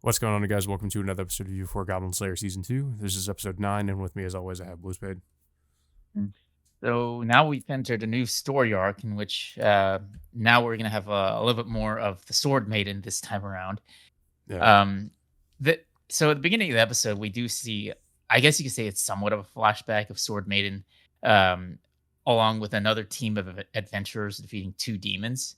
What's going on, guys? Welcome to another episode of U4 Goblin Slayer Season 2. This is episode 9, and with me, as always, I have Bluespade. Mm. So now we've entered a new story arc in which now we're going to have a little bit more of the Sword Maiden this time around. Yeah. Um, the, so at the beginning of the episode, we do see, I guess you could say it's somewhat of a flashback of Sword Maiden, um, along with another team of adventurers defeating two demons.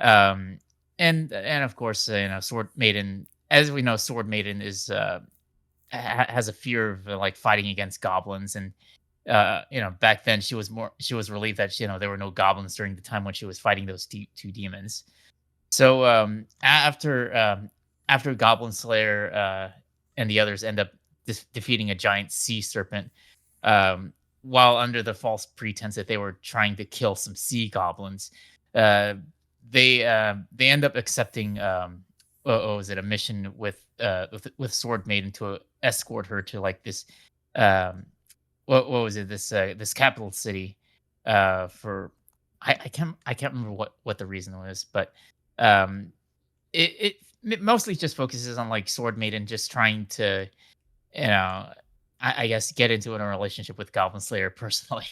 Um, and of course, Sword Maiden, as we know, Sword Maiden is has a fear of like fighting against goblins and back then she was relieved that there were no goblins during the time when she was fighting those two demons. So after Goblin Slayer and the others end up defeating a giant sea serpent, um, while under the false pretense that they were trying to kill some sea goblins, uh, they end up accepting what was it, a mission with Sword Maiden to escort her to like this um what was it? This capital city, for I can't remember what the reason was, but um, it mostly just focuses on like Sword Maiden just trying to, you know, I guess get into a relationship with Goblin Slayer personally.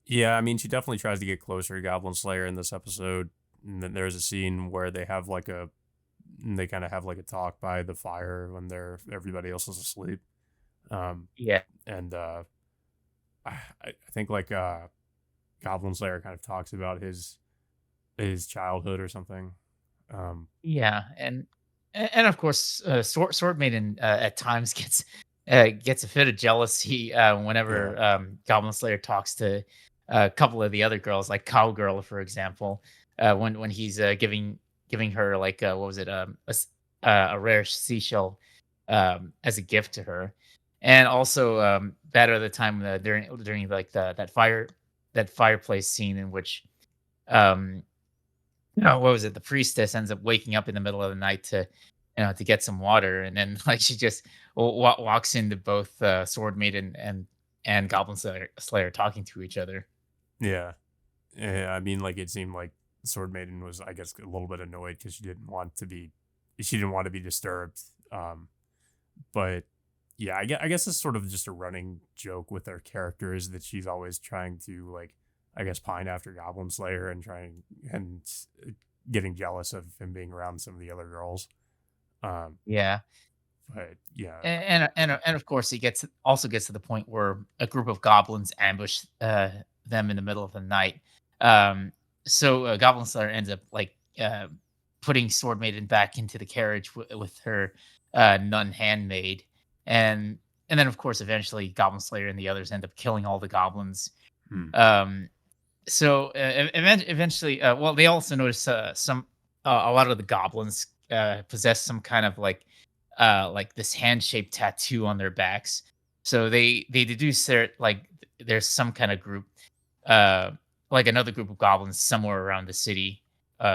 Yeah, I mean, she definitely tries to get closer to Goblin Slayer in this episode. And then there's a scene where they kind of have like a talk by the fire when everybody else is asleep. Um, Yeah, and I think Goblin Slayer kind of talks about his childhood or something. Um, yeah, and of course, Sword Maiden at times gets a fit of jealousy yeah, whenever Goblin Slayer talks to a couple of the other girls, like Cowgirl, for example, when he's giving her like what was it, a rare seashell as a gift to her, and also that other time during like that fireplace scene in which um no, what was it? The priestess ends up waking up in the middle of the night to, to get some water, and then like she just walks into both Sword Maiden and Goblin Slayer talking to each other. yeah. Yeah, I mean, like it seemed like Sword Maiden was, I guess, a little bit annoyed because she didn't want to be disturbed. But yeah, I guess it's sort of just a running joke with their characters that she's always trying to like, I guess, pine after Goblin Slayer and getting jealous of him being around some of the other girls. Um, Yeah, but yeah, and of course he gets to the point where a group of goblins ambush them in the middle of the night. Um, so Goblin Slayer ends up like putting Sword Maiden back into the carriage with her nun handmaid, and and then of course eventually Goblin Slayer and the others end up killing all the goblins. hmm, Um, so eventually, well, they also notice a lot of the goblins possess some kind of like this hand shaped tattoo on their backs. So they deduce there's some kind of group, uh, like another group of goblins somewhere around the city,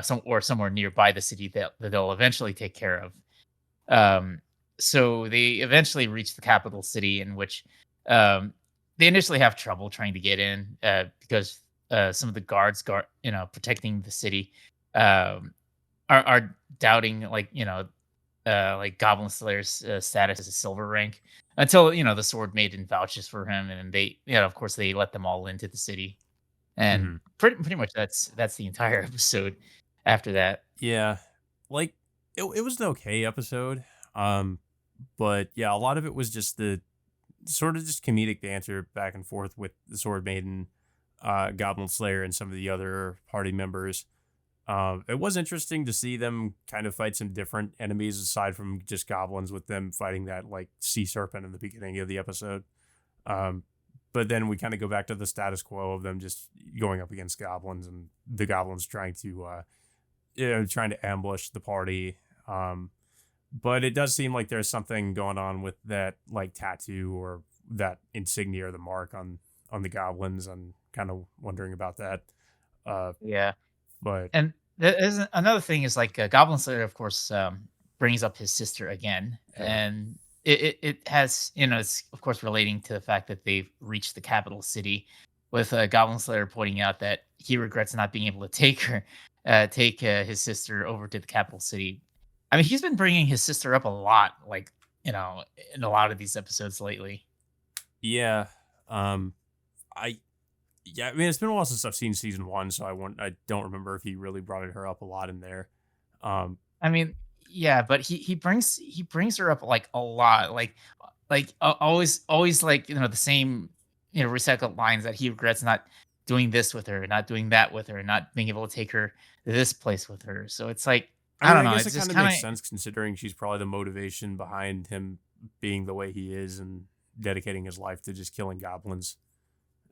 somewhere nearby the city that they'll eventually take care of. Um, so they eventually reach the capital city, in which um, they initially have trouble trying to get in because some of the guard protecting the city um, are doubting like Goblin Slayer's status as a silver rank until the Sword Maiden vouches for him, and they of course they let them all into the city, and hmm. pretty much that's the entire episode. After that, Yeah, like it was an okay episode. Um, but yeah, a lot of it was just the sort of just comedic banter back and forth with the Sword Maiden, Goblin Slayer, and some of the other party members. It was interesting to see them kind of fight some different enemies aside from just goblins, with them fighting that like sea serpent in the beginning of the episode. Um, but then we kind of go back to the status quo of them just going up against goblins and the goblins trying to ambush the party. Um, but it does seem like there's something going on with that like tattoo or that insignia or the mark on the goblins. I'm kind of wondering about that. Uh, yeah. but And there is another thing is like Goblin Slayer, of course, brings up his sister again, yeah, and it has it's of course relating to the fact that they've reached the capital city, with Goblin Slayer pointing out that he regrets not being able to take his sister over to the capital city. I mean, he's been bringing his sister up a lot, like, in a lot of these episodes lately. Yeah. Um, I Yeah, I mean, it's been a while since I've seen season one, so I don't remember if he really brought her up a lot in there. Um, I mean, yeah, but he brings her up like a lot, always like the same recycled lines that he regrets not doing this with her, not doing that with her, not being able to take her to this place with her. So it's like I I mean, don't I know. guess it It's kind just of makes kind of sense considering she's probably the motivation behind him being the way he is and dedicating his life to just killing goblins.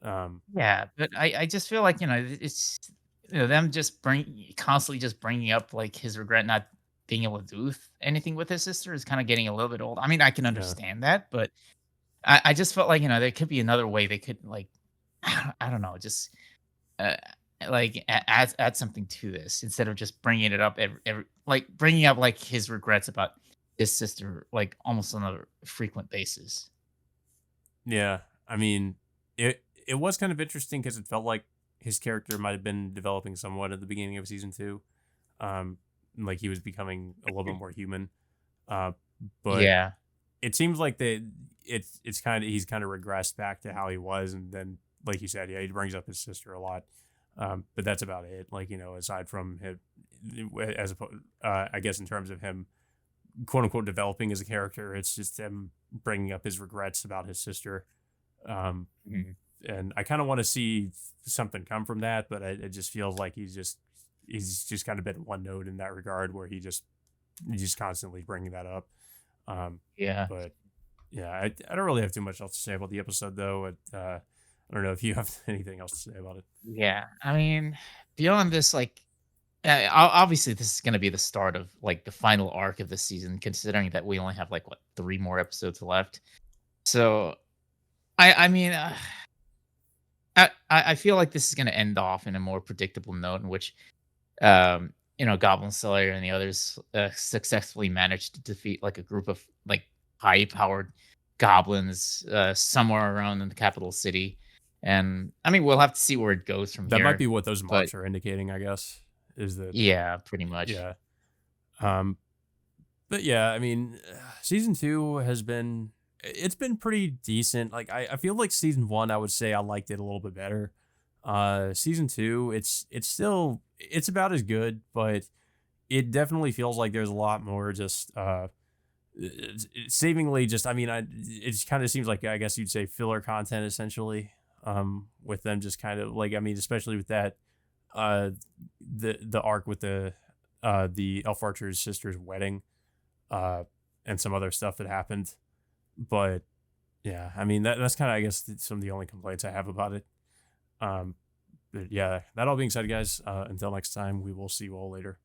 Um, yeah, but I just feel like it's them just constantly just bringing up like his regret not being able to do anything with his sister is kind of getting a little bit old. I mean, I can yeah, understand that, but I just felt like, there could be another way they could like, I don't know, just uh, like add something to this instead of just bringing it up like bringing up like his regrets about his sister like almost on a frequent basis. yeah. I mean, it was kind of interesting because it felt like his character might have been developing somewhat at the beginning of season two. Um, like he was becoming a little bit more human. Uh, but Yeah, it seems like it's kind of he's kind of regressed back to how he was, and then like you said, yeah, he brings up his sister a lot, but that's about it. Like aside from him, I guess in terms of him, quote unquote, developing as a character, it's just him bringing up his regrets about his sister, um, mhm, and I kind of want to see something come from that, but it just feels like he's just kind of been one note in that regard, where he's just constantly bringing that up. Um, yeah, but yeah, I don't really have too much else to say about the episode, though. I don't know if you have anything else to say about it. yeah. I mean, beyond this, like, obviously, this is going to be the start of like the final arc of the season, considering that we only have like what 3 more episodes left. So, I mean, I feel like this is going to end off in a more predictable note in which Goblin Slayer and the others successfully managed to defeat like a group of like high powered goblins somewhere around in the capital city. And I mean, we'll have to see where it goes from That might be here. what those But marks are indicating, I guess. Is that yeah, pretty much. yeah? Um, but yeah, I mean, season two has been it's been pretty decent. Like I feel like season one, I would say I liked it a little bit better. Season two, it's still it's about as good, but it definitely feels like there's a lot more just seemingly just I mean it kind of seems like I guess you'd say filler content essentially, with them just kind of like I mean especially with that uh the arc with the elf archer's sister's wedding, uh and some other stuff that happened. But yeah, I mean that's kind of I guess some of the only complaints I have about it. um but yeah, that all being said, guys, until next time, we will see you all later.